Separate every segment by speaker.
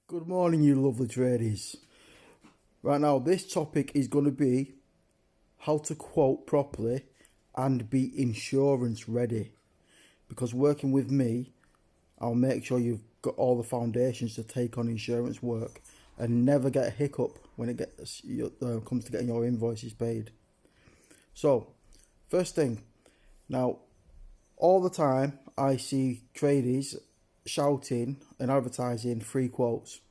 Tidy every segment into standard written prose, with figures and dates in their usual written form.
Speaker 1: Good morning, you lovely tradies. Right now, this topic is going to be how to quote properly and be insurance ready. Because working with me, I'll make sure you've got all the foundations to take on insurance work and never get a hiccup when it comes to getting your invoices paid. So, first thing, now, all the time I see tradies shouting and advertising free quotes.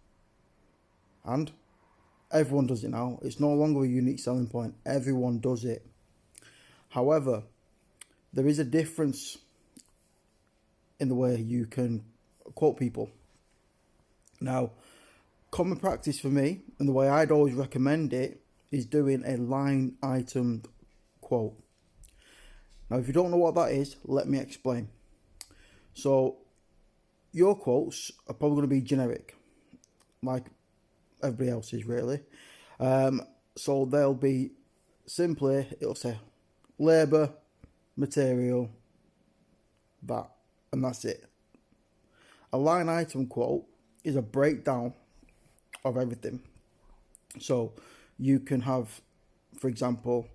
Speaker 1: And everyone does it now. It's no longer a unique selling point. Everyone does it. However, there is a difference in the way you can quote people. Now, common practice for me, and the way I'd always recommend it, is doing a line item quote. Now, if you don't know what that is, let me explain. So, your quotes are probably going to be generic, like everybody else's, really. So they'll be simply, it'll say labour, material, that, and that's it. A line item quote is a breakdown of everything. So you can have, for example,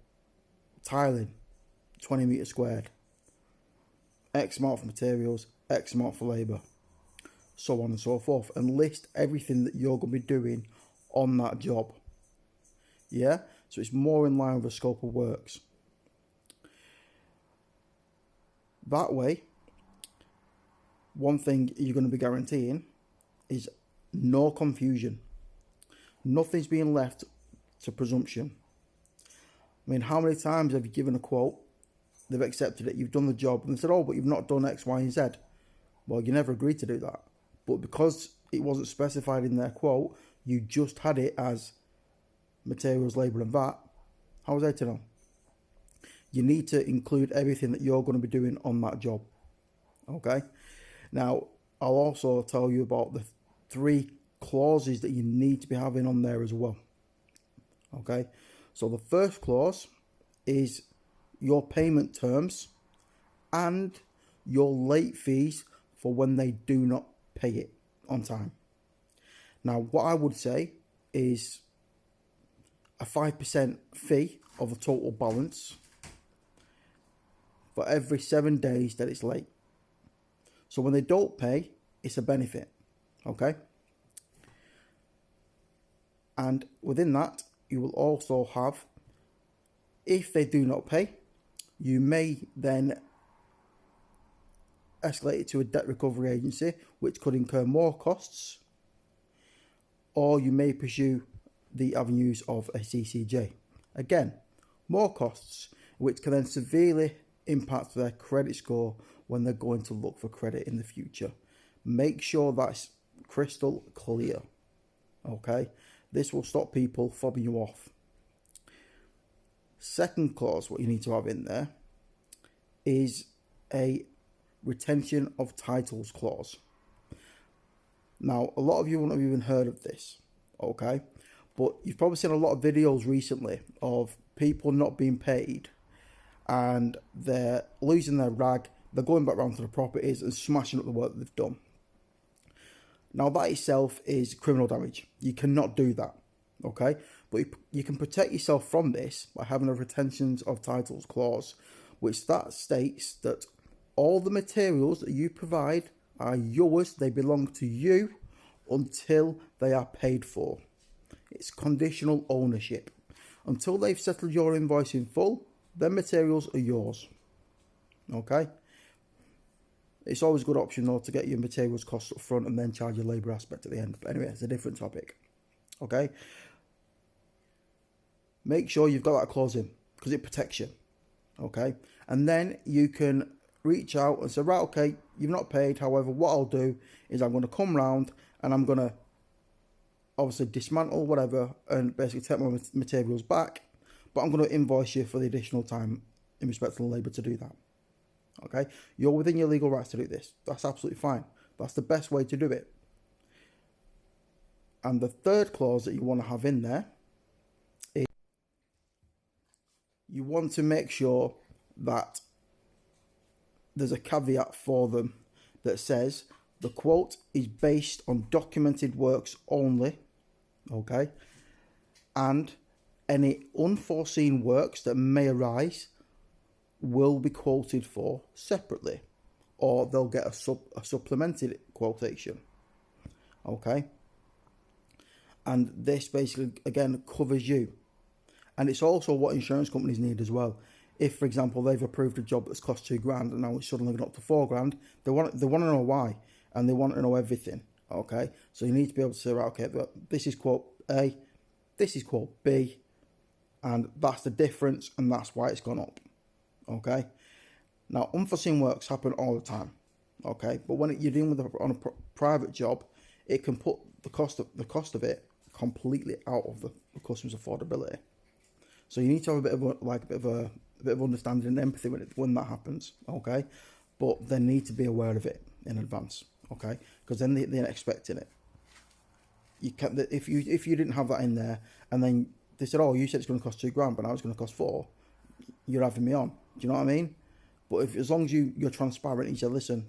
Speaker 1: tiling, 20 metres squared, X amount for materials, X amount for labour, so on and so forth, and list everything that you're going to be doing on that job. Yeah, so it's more in line with the scope of works. That way, one thing you're going to be guaranteeing is no confusion. Nothing's being left to presumption. I mean, how many times have you given a quote, they've accepted it, you've done the job, and they said, oh, but you've not done X, Y, and Z. Well, you never agreed to do that. But because it wasn't specified in their quote, you just had it as materials, labour and VAT. How was I to know? You need to include everything that you're going to be doing on that job. Okay? Now, I'll also tell you about the 3 clauses that you need to be having on there as well. Okay? So the first clause is your payment terms and your late fees for when they do not pay it on time. Now, what I would say is a 5% fee of the total balance for every 7 days that it's late. So when they don't pay, it's a benefit. Okay? And within that, you will also have, if they do not pay, you may then escalate it to a debt recovery agency, which could incur more costs, or you may pursue the avenues of a CCJ. Again, more costs, which can then severely impact their credit score when they're going to look for credit in the future. Make sure that's crystal clear. Okay? This will stop people fobbing you off. Second clause, what you need to have in there is a retention of titles clause. Now, a lot of you won't have even heard of this, okay? But you've probably seen a lot of videos recently of people not being paid and they're losing their rag, they're going back round to the properties and smashing up the work that they've done. Now, that itself is criminal damage. You cannot do that, okay? But you can protect yourself from this by having a retentions of titles clause, which that states that all the materials that you provide are yours, they belong to you until they are paid for. It's conditional ownership. Until they've settled your invoice in full, their materials are yours. Okay? It's always a good option though to get your materials costs up front and then charge your labour aspect at the end. But anyway, it's a different topic. Okay? Make sure you've got that clause in because it protects you. Okay? And then you can reach out and say, right, okay, you've not paid. However, what I'll do is I'm going to come round and I'm going to obviously dismantle whatever and basically take my materials back, but I'm going to invoice you for the additional time in respect to the labour to do that. Okay? You're within your legal rights to do this. That's absolutely fine. That's the best way to do it. And the third clause that you want to have in there is you want to make sure that there's a caveat for them that says The quote is based on documented works only, okay? And any unforeseen works that may arise will be quoted for separately, or they'll get a supplemented quotation, okay? And this basically, again, covers you. And it's also what insurance companies need as well. If, for example, they've approved a job that's cost $2,000 and now it's suddenly gone up to $4,000, they want to know why, and they want to know everything. Okay, so you need to be able to say, right, okay, this is quote A, this is quote B, and that's the difference, and that's why it's gone up. Okay, now unforeseen works happen all the time. Okay, but when you're dealing with on a private job, it can put the cost of it completely out of the customer's affordability. So you need to have a bit of understanding and empathy when that happens, okay? But they need to be aware of it in advance, okay? Because then they're expecting it. You can't, if you didn't have that in there, and then they said, "Oh, you said it's going to cost $2,000, but now it's going to cost $4,000," you're having me on. Do you know what I mean? But as long as you're transparent, you say, "Listen,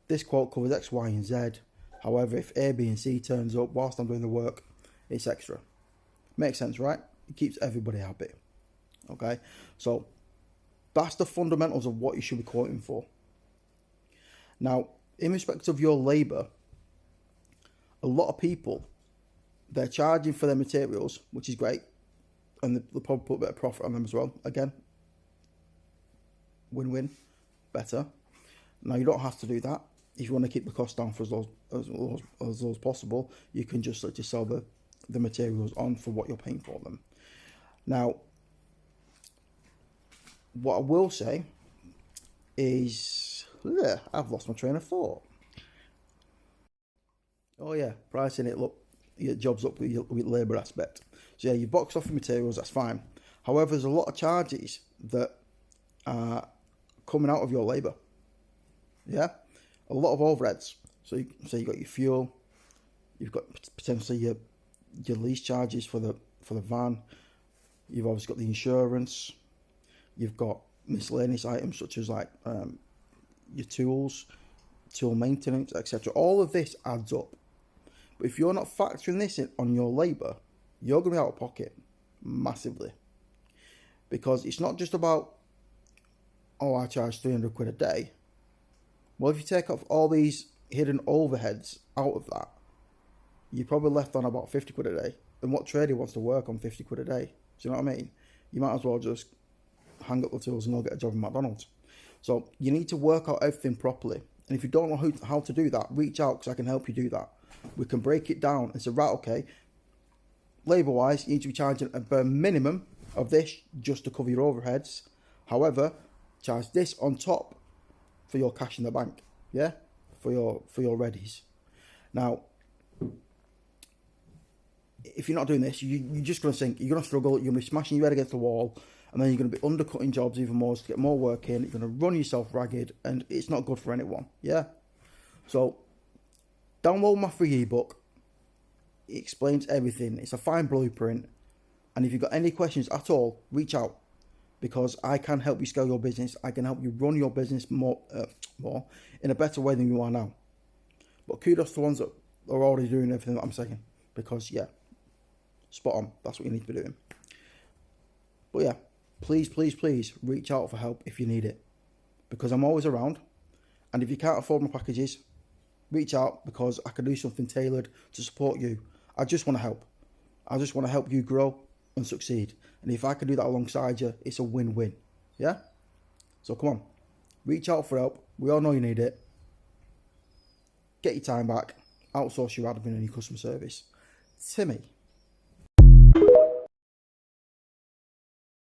Speaker 1: this quote covers X, Y, and Z. However, if A, B, and C turns up whilst I'm doing the work, it's extra." Makes sense, right? It keeps everybody happy. Okay, so that's the fundamentals of what you should be quoting for. Now, in respect of your labour, a lot of people, they're charging for their materials, which is great, and they'll probably put a bit of profit on them as well. Again, win-win, better. Now, you don't have to do that. If you want to keep the cost down for as low as possible, you can just sell the materials on for what you're paying for them. Now, what I will say is, I've lost my train of thought. Oh yeah, pricing it, look, your job's up with labour aspect. So yeah, you box off your materials, that's fine. However, there's a lot of charges that are coming out of your labour. Yeah, a lot of overheads. So you've got your fuel, you've got potentially your lease charges for the van. You've obviously got the insurance. You've got miscellaneous items such as like your tools, tool maintenance, etc. All of this adds up. But if you're not factoring this in on your labour, you're going to be out of pocket massively. Because it's not just about, oh, I charge 300 quid a day. Well, if you take off all these hidden overheads out of that, you're probably left on about 50 quid a day. And what trader wants to work on 50 quid a day? Do you know what I mean? You might as well just hang up the tools and go get a job in McDonald's. So you need to work out everything properly. And if you don't know how to do that, reach out because I can help you do that. We can break it down and say, right, okay, labour-wise, you need to be charging a bare minimum of this just to cover your overheads. However, charge this on top for your cash in the bank, yeah, for your readies. Now, if you're not doing this, you're just going to sink. You're going to struggle. You're going to be smashing your head against the wall, and then you're going to be undercutting jobs even more to get more work in. You're going to run yourself ragged, and it's not good for anyone. Yeah. So, download my free ebook. It explains everything. It's a fine blueprint, and if you've got any questions at all, reach out because I can help you scale your business. I can help you run your business more in a better way than you are now. But kudos to the ones that are already doing everything that I'm saying because yeah. Spot on. That's what you need to be doing. But yeah, please reach out for help if you need it. Because I'm always around. And if you can't afford my packages, reach out because I can do something tailored to support you. I just want to help. I just want to help you grow and succeed. And if I can do that alongside you, it's a win-win. Yeah? So come on. Reach out for help. We all know you need it. Get your time back. Outsource your admin and your customer service. Timmy